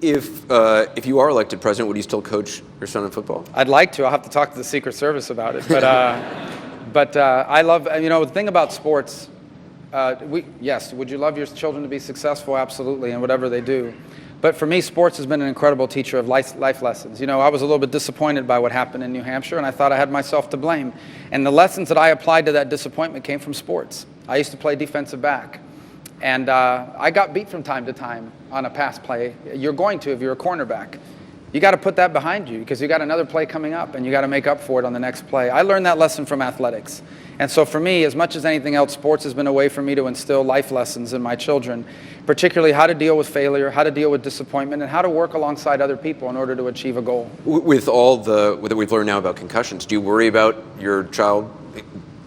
If you are elected president, would you still coach your son in football? I'd like to. I'll have to talk to the Secret Service about it. But I love, the thing about sports, yes, would you love your children to be successful? Absolutely, in whatever they do. But for me, sports has been an incredible teacher of life lessons. I was a little bit disappointed by what happened in New Hampshire, and I thought I had myself to blame. And the lessons that I applied to that disappointment came from sports. I used to play defensive back. And I got beat from time to time on a pass play. You're going to if you're a cornerback. You got to put that behind you because you got another play coming up and you got to make up for it on the next play. I learned that lesson from athletics. And so for me, as much as anything else, sports has been a way for me to instill life lessons in my children, particularly how to deal with failure, how to deal with disappointment, and how to work alongside other people in order to achieve a goal. With all that we've learned now about concussions, do you worry about your child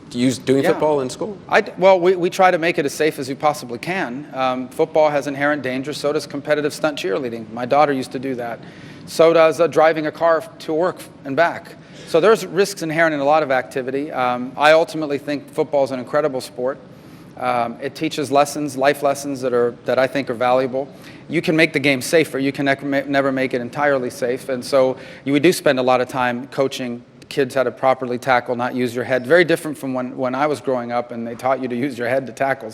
doing football in school? Well, we try to make it as safe as we possibly can. Football has inherent danger, so does competitive stunt cheerleading. My daughter used to do that. So does driving a car to work and back. So there's risks inherent in a lot of activity. I ultimately think football is an incredible sport. It teaches lessons, life lessons that I think are valuable. You can make the game safer. You can never make it entirely safe. And so we do spend a lot of time coaching kids how to properly tackle, not use your head. Very different from when I was growing up and they taught you to use your head to tackle.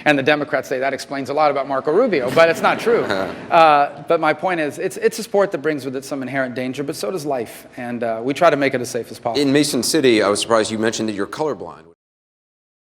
And the Democrats say that explains a lot about Marco Rubio, but it's not true. But my point is, it's a sport that brings with it some inherent danger, but so does life. And we try to make it as safe as possible. In Mason City, I was surprised you mentioned that you're colorblind.